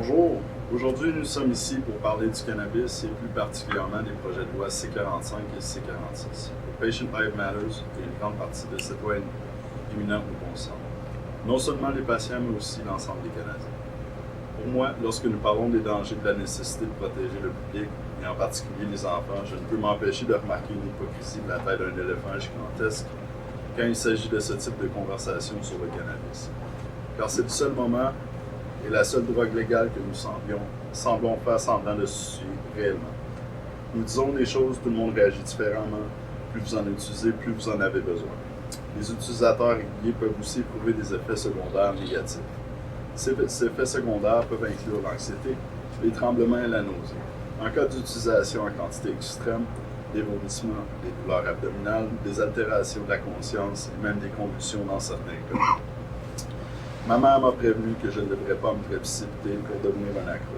Bonjour, aujourd'hui nous sommes ici pour parler du cannabis et plus particulièrement des projets de loi C45 et C46. Le Patient Life Matters est une grande partie de cette loi éminente au bon sens. Non seulement les patients, mais aussi l'ensemble des Canadiens. Pour moi, lorsque nous parlons des dangers de la nécessité de protéger le public, et en particulier les enfants, je ne peux m'empêcher de remarquer une hypocrisie de la taille d'un éléphant gigantesque quand il s'agit de ce type de conversation sur le cannabis. Car c'est le seul moment et la seule drogue légale que nous semblons faire semblant de suivre réellement. Nous disons des choses, tout le monde réagit différemment. Plus vous en utilisez, plus vous en avez besoin. Les utilisateurs réguliers peuvent aussi éprouver des effets secondaires négatifs. Ces effets secondaires peuvent inclure l'anxiété, les tremblements et la nausée. En cas d'utilisation en quantité extrême, des vomissements, des douleurs abdominales, des altérations de la conscience et même des convulsions dans certains cas. Ma mère m'a prévenu que je ne devrais pas me précipiter pour devenir un accro,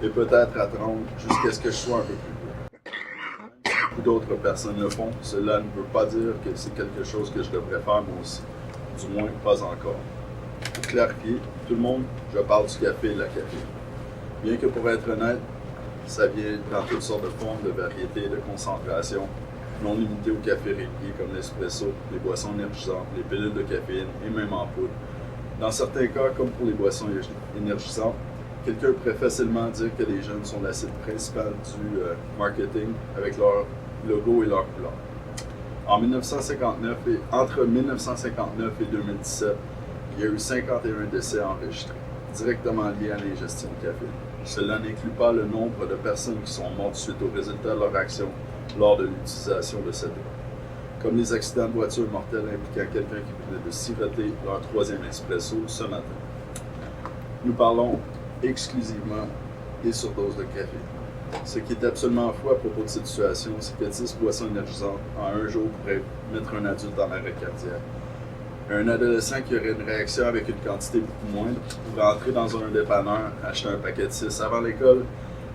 et peut-être attendre jusqu'à ce que je sois un peu plus vieux. Beaucoup d'autres personnes le font, cela ne veut pas dire que c'est quelque chose que je devrais faire moi aussi, du moins pas encore. Pour clarifier, tout le monde, je parle du café et de la caféine. Bien que pour être honnête, ça vient dans toutes sortes de formes, de variétés, de concentration, non limitées au café régulier comme l'espresso, les boissons énergisantes, les pilules de caféine et même en poudre. Dans certains cas, comme pour les boissons énergisantes, quelqu'un pourrait facilement dire que les jeunes sont la cible principale du marketing avec leur logo et leur couleur. Entre 1959 et 2017, il y a eu 51 décès enregistrés, directement liés à l'ingestion de caféine. Cela n'inclut pas le nombre de personnes qui sont mortes suite aux résultats de leur action lors de l'utilisation de cette drogue, comme les accidents de voiture mortels impliquant quelqu'un qui venait de siroter leur troisième espresso ce matin. Nous parlons exclusivement des surdoses de café. Ce qui est absolument fou à propos de cette situation, c'est que 10 boissons énergisantes en un jour pourraient mettre un adulte en arrêt cardiaque. Un adolescent qui aurait une réaction avec une quantité beaucoup moindre pourrait entrer dans un dépanneur, acheter un paquet de 6 avant l'école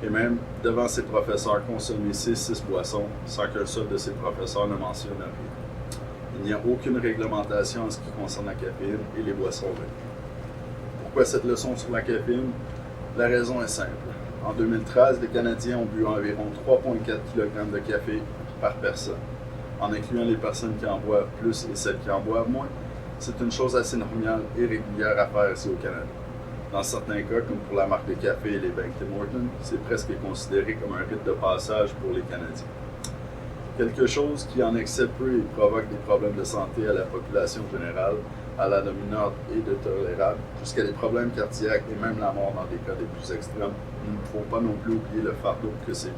et même devant ses professeurs consommer 6 boissons sans qu'un seul de ses professeurs ne mentionne rien. Il n'y a aucune réglementation en ce qui concerne la caféine et les boissons vertes. Pourquoi cette leçon sur la caféine? La raison est simple. En 2013, les Canadiens ont bu environ 3,4 kg de café par personne. En incluant les personnes qui en boivent plus et celles qui en boivent moins, c'est une chose assez normale et régulière à faire ici au Canada. Dans certains cas, comme pour la marque de café et les banques Tim Hortons, c'est presque considéré comme un rite de passage pour les Canadiens. Quelque chose qui en excède peu et provoque des problèmes de santé à la population générale, à la dominante et de tolérable, jusqu'à des problèmes cardiaques et même la mort dans des cas les plus extrêmes. Il ne faut pas non plus oublier le fardeau que ces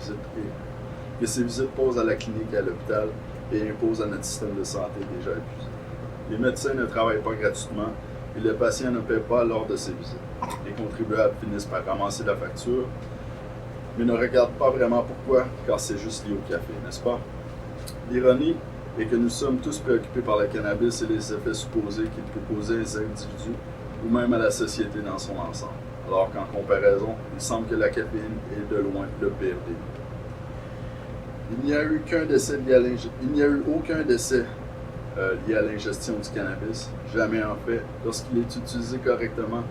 visites posent à la clinique et à l'hôpital et imposent à notre système de santé déjà épuisé. Les médecins ne travaillent pas gratuitement et les patients ne paient pas lors de ces visites. Les contribuables finissent par ramasser la facture, mais ne regardent pas vraiment pourquoi, car c'est juste lié au café, n'est-ce pas? L'ironie est que nous sommes tous préoccupés par le cannabis et les effets supposés qu'il peut causer aux individus ou même à la société dans son ensemble, alors qu'en comparaison, il semble que la caféine est de loin le pire des deux. Il n'y a eu aucun décès lié à l'ingestion du cannabis. Jamais en fait. Lorsqu'il est utilisé correctement,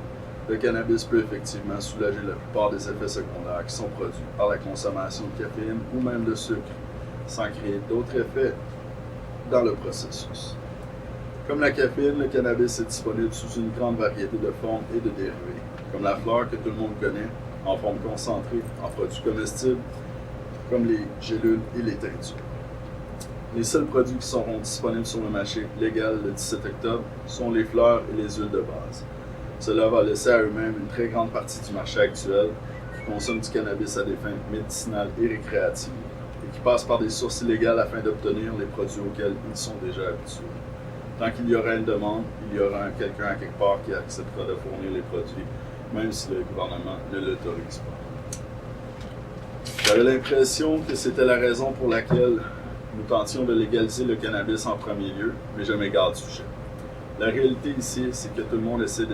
le cannabis peut effectivement soulager la plupart des effets secondaires qui sont produits par la consommation de caféine ou même de sucre, sans créer d'autres effets dans le processus. Comme la caféine, le cannabis est disponible sous une grande variété de formes et de dérivés, comme la fleur que tout le monde connaît, en forme concentrée, en produits comestibles, comme les gélules et les teintures. Les seuls produits qui seront disponibles sur le marché légal le 17 octobre sont les fleurs et les huiles de base. Cela va laisser à eux-mêmes une très grande partie du marché actuel qui consomme du cannabis à des fins médicinales et récréatives et qui passe par des sources illégales afin d'obtenir les produits auxquels ils sont déjà habitués. Tant qu'il y aura une demande, il y aura quelqu'un à quelque part qui acceptera de fournir les produits, même si le gouvernement ne l'autorise pas. J'avais l'impression que c'était la raison pour laquelle nous tentions de légaliser le cannabis en premier lieu, mais je m'égare du sujet. La réalité ici, c'est que tout le monde essaie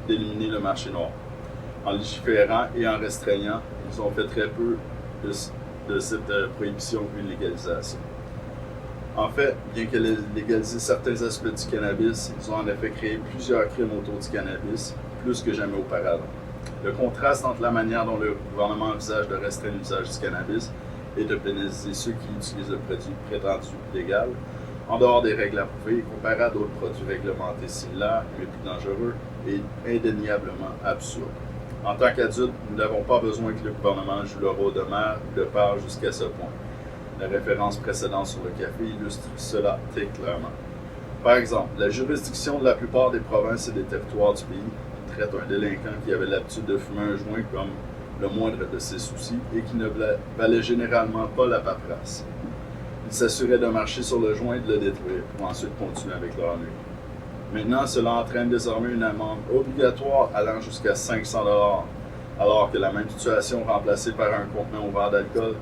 d'éliminer le marché noir. En légiférant et en restreignant, ils ont fait très peu de cette prohibition et légalisation. En fait, bien que légaliser certains aspects du cannabis, ils ont en effet créé plusieurs crimes autour du cannabis, plus que jamais auparavant. Le contraste entre la manière dont le gouvernement envisage de restreindre l'usage du cannabis et de pénaliser ceux qui utilisent le produit prétendu légal en dehors des règles approuvées, comparé à d'autres produits réglementés similaires, mais plus dangereux, est indéniablement absurde. En tant qu'adultes, nous n'avons pas besoin que le gouvernement joue le rôle de mère ou de père jusqu'à ce point. La référence précédente sur le café illustre cela très clairement. Par exemple, la juridiction de la plupart des provinces et des territoires du pays traite un délinquant qui avait l'habitude de fumer un joint comme le moindre de ses soucis et qui ne valait généralement pas la paperasse. Ils s'assuraient de marcher sur le joint et de le détruire pour ensuite continuer avec leur nuit. Maintenant, cela entraîne désormais une amende obligatoire allant jusqu'à 500 $, alors que la même situation remplacée par un contenant ouvert d'alcool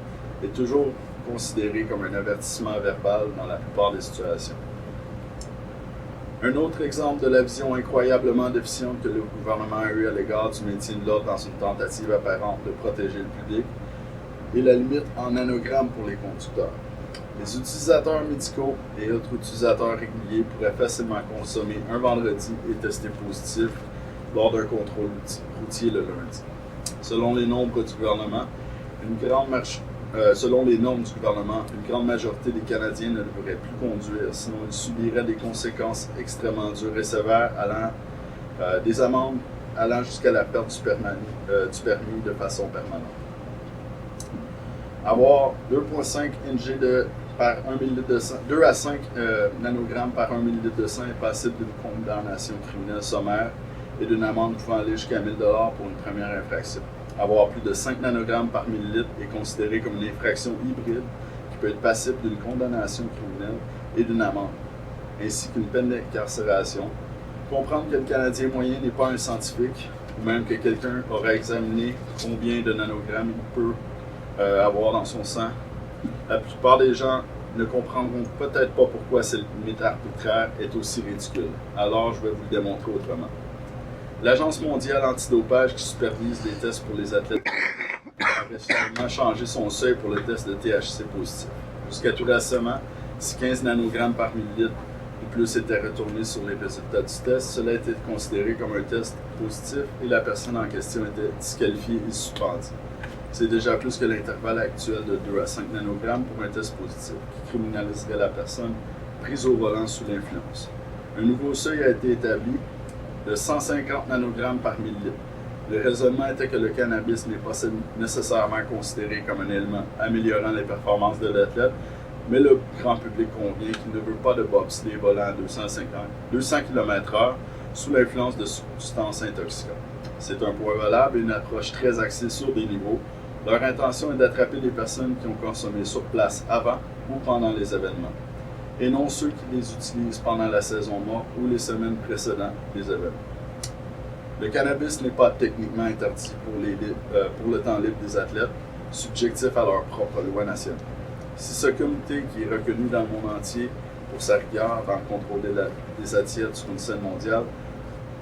est toujours considérée comme un avertissement verbal dans la plupart des situations. Un autre exemple de la vision incroyablement déficiente que le gouvernement a eue à l'égard du maintien de l'ordre dans une tentative apparente de protéger le public est la limite en nanogrammes pour les conducteurs. Les utilisateurs médicaux et autres utilisateurs réguliers pourraient facilement consommer un vendredi et tester positif lors d'un contrôle routier le lundi. Selon les normes du gouvernement, une grande majorité des Canadiens ne devraient plus conduire, sinon ils subiraient des conséquences extrêmement dures et sévères, des amendes allant jusqu'à la perte du permis de façon permanente. Avoir 2,5 ng par 1 ml de sang, 2 à 5 nanogrammes par 1 ml de sang est passible d'une condamnation criminelle sommaire et d'une amende pouvant aller jusqu'à 1 000 $ pour une première infraction. Avoir plus de 5 nanogrammes par millilitre est considéré comme une infraction hybride qui peut être passible d'une condamnation criminelle et d'une amende, ainsi qu'une peine d'incarcération. Comprendre que le Canadien moyen n'est pas un scientifique, ou même que quelqu'un aurait examiné combien de nanogrammes il peut avoir dans son sang. La plupart des gens ne comprendront peut-être pas pourquoi cette limite arbitraire est aussi ridicule. Alors, je vais vous le démontrer autrement. L'Agence mondiale antidopage qui supervise les tests pour les athlètes a récemment changé son seuil pour le test de THC positif. Jusqu'à tout récemment, si 15 nanogrammes par millilitre ou plus étaient retournés sur les résultats du test, cela était considéré comme un test positif et la personne en question était disqualifiée et suspendue. C'est déjà plus que l'intervalle actuel de 2 à 5 nanogrammes pour un test positif, qui criminaliserait la personne prise au volant sous l'influence. Un nouveau seuil a été établi de 150 nanogrammes par millilitre. Le raisonnement était que le cannabis n'est pas nécessairement considéré comme un élément améliorant les performances de l'athlète, mais le grand public convient qu'il ne veut pas de bobsleigh volant à 200 km/h sous l'influence de substances intoxicantes. C'est un point valable et une approche très axée sur des niveaux. Leur intention est d'attraper les personnes qui ont consommé sur place avant ou pendant les événements, et non ceux qui les utilisent pendant la saison morte ou les semaines précédant les événements. Le cannabis n'est pas techniquement interdit pour le temps libre des athlètes, subjectif à leur propre loi nationale. Si ce comité, qui est reconnu dans le monde entier pour sa rigueur dans le contrôle des attitudes sur une scène mondiale,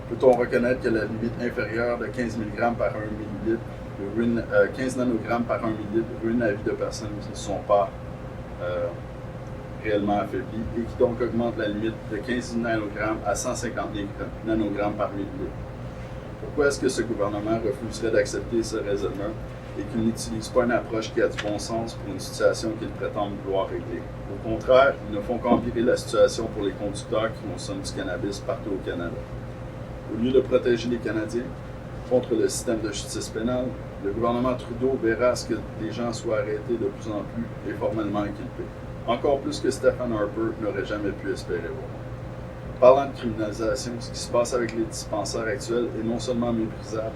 peut-on reconnaître que la limite inférieure de 15 mg par 1 millilitre, 15 nanogrammes par 1 millilitre, ruine la vie de personnes qui ne sont pas réellement affaiblies et qui donc augmente la limite de 15 nanogrammes à 150 nanogrammes par millilitre? Pourquoi est-ce que ce gouvernement refuserait d'accepter ce raisonnement et qu'il n'utilise pas une approche qui a du bon sens pour une situation qu'il prétend vouloir régler? Au contraire, ils ne font qu'empirer la situation pour les conducteurs qui consomment du cannabis partout au Canada. Au lieu de protéger les Canadiens contre le système de justice pénale, le gouvernement Trudeau verra à ce que les gens soient arrêtés de plus en plus et formellement inculpés. Encore plus que Stephen Harper n'aurait jamais pu espérer voir. Parlant de criminalisation, ce qui se passe avec les dispensaires actuels est non seulement méprisable,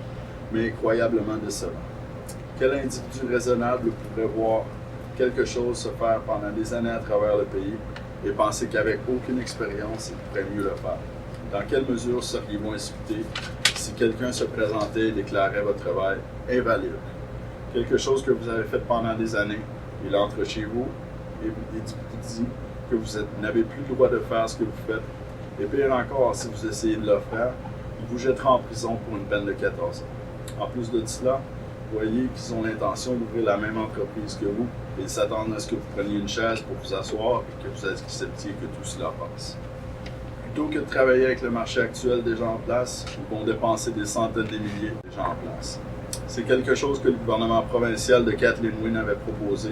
mais incroyablement décevant. Quel individu raisonnable pourrait voir quelque chose se faire pendant des années à travers le pays et penser qu'avec aucune expérience, il pourrait mieux le faire? Dans quelle mesure seriez-vous insulté si quelqu'un se présentait et déclarait votre travail invalide? Quelque chose que vous avez fait pendant des années, il entre chez vous et vous dit que vous n'avez plus le droit de faire ce que vous faites. Et pire encore, si vous essayez de le faire, il vous jettera en prison pour une peine de 14 ans. En plus de cela, voyez qu'ils ont l'intention d'ouvrir la même entreprise que vous et ils s'attendent à ce que vous preniez une chaise pour vous asseoir et que vous acceptiez que tout cela passe. Plutôt que de travailler avec le marché actuel déjà en place, ils vont dépenser des centaines de milliers déjà en place. C'est quelque chose que le gouvernement provincial de Kathleen Wynne avait proposé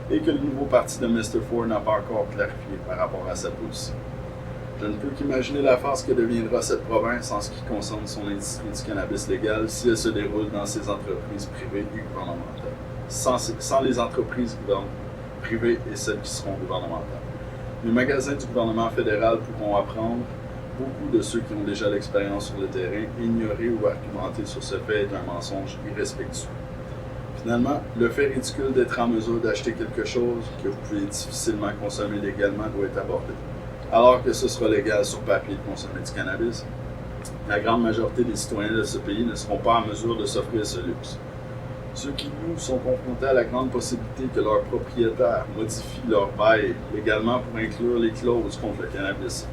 et que le nouveau parti de Mr. Ford n'a pas encore clarifié par rapport à sa position. Je ne peux qu'imaginer la farce que deviendra cette province en ce qui concerne son industrie du cannabis légal si elle se déroule dans ses entreprises privées et gouvernementales, sans les entreprises privées et celles qui seront gouvernementales. Les magasins du gouvernement fédéral pourront apprendre beaucoup de ceux qui ont déjà l'expérience sur le terrain, ignorer ou argumenter sur ce fait est un mensonge irrespectueux. Finalement, le fait ridicule d'être en mesure d'acheter quelque chose que vous pouvez difficilement consommer légalement doit être abordé. Alors que ce sera légal sur papier de consommer du cannabis, la grande majorité des citoyens de ce pays ne seront pas en mesure de s'offrir ce luxe. Ceux qui nous sont confrontés à la grande possibilité que leurs propriétaires modifient leur bail légalement pour inclure les clauses contre le cannabis,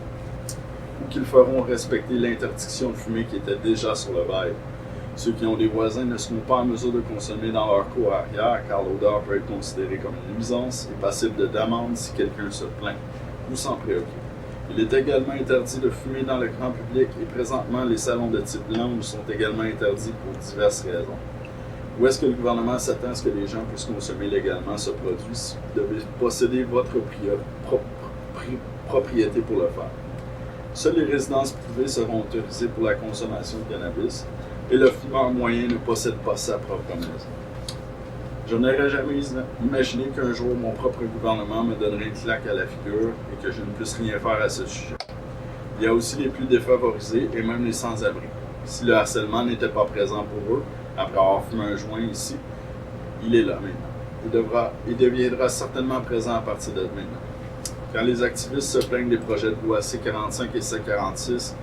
ou qu'ils feront respecter l'interdiction de fumer qui était déjà sur le bail. Ceux qui ont des voisins ne seront pas en mesure de consommer dans leur cour arrière car l'odeur peut être considérée comme une nuisance et passible d'amende si quelqu'un se plaint ou s'en préoccupe. Il est également interdit de fumer dans le grand public et présentement les salons de type lounge sont également interdits pour diverses raisons. Où est-ce que le gouvernement s'attend à ce que les gens puissent consommer légalement ce produit si vous devez posséder votre propriété pour le faire? Seules les résidences privées seront autorisées pour la consommation de cannabis et le fumeur moyen ne possède pas sa propre maison. Je n'aurais jamais imaginé qu'un jour mon propre gouvernement me donnerait une claque à la figure et que je ne puisse rien faire à ce sujet. Il y a aussi les plus défavorisés et même les sans-abri. Si le harcèlement n'était pas présent pour eux, après avoir fumé un joint ici, il est là maintenant. Il deviendra certainement présent à partir de maintenant. Quand les activistes se plaignent des projets de loi C-45 et C-46,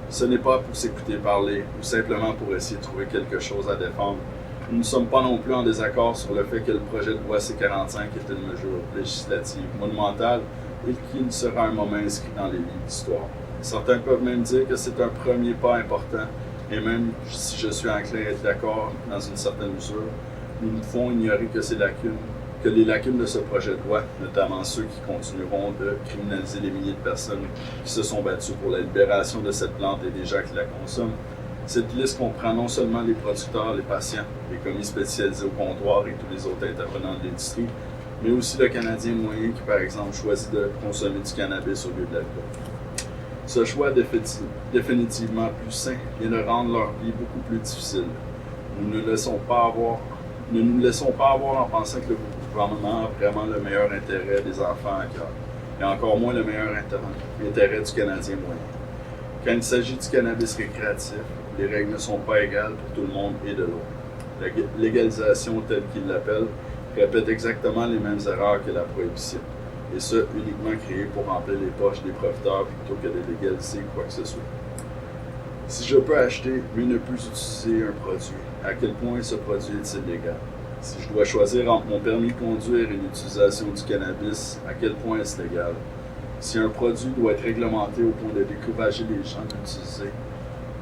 ce n'est pas pour s'écouter parler ou simplement pour essayer de trouver quelque chose à défendre. Nous ne sommes pas non plus en désaccord sur le fait que le projet de loi C-45 est une mesure législative monumentale et qu'il sera un moment inscrit dans les livres d'histoire. Certains peuvent même dire que c'est un premier pas important, et même si je suis enclin à être d'accord dans une certaine mesure, nous ne pouvons ignorer que les lacunes de ce projet de loi, notamment ceux qui continueront de criminaliser les milliers de personnes qui se sont battues pour la libération de cette plante et des gens qui la consomment. Cette liste comprend non seulement les producteurs, les patients, les commis spécialisés au comptoir et tous les autres intervenants de l'industrie, mais aussi le Canadien moyen qui, par exemple, choisit de consommer du cannabis au lieu de l'alcool. Ce choix définitivement plus sain vient de rendre leur vie beaucoup plus difficile. Nous ne nous laissons pas avoir en pensant que le gouvernement a vraiment le meilleur intérêt des enfants à cœur, et encore moins le meilleur intérêt du Canadien moyen. Quand il s'agit du cannabis récréatif, les règles ne sont pas égales pour tout le monde et de l'autre. La légalisation, telle qu'ils l'appellent, répète exactement les mêmes erreurs que la prohibition, et ce, uniquement créée pour remplir les poches des profiteurs plutôt que de légaliser quoi que ce soit. Si je peux acheter, mais ne plus utiliser un produit, à quel point ce produit est-il légal? Si je dois choisir entre mon permis de conduire et l'utilisation du cannabis, à quel point est-ce légal? Si un produit doit être réglementé au point de décourager les gens de l'utiliser,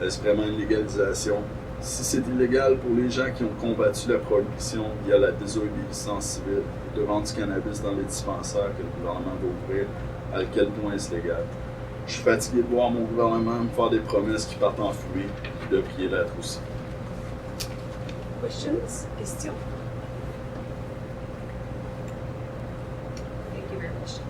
est-ce vraiment une légalisation? Si c'est illégal pour les gens qui ont combattu la prohibition via la désobéissance civile et de vendre du cannabis dans les dispensaires que le gouvernement va ouvrir, à quel point est-ce légal? Je suis fatigué de voir mon gouvernement me faire des promesses qui partent en fumée et de prier l'être aussi. Questions? Thank you very much.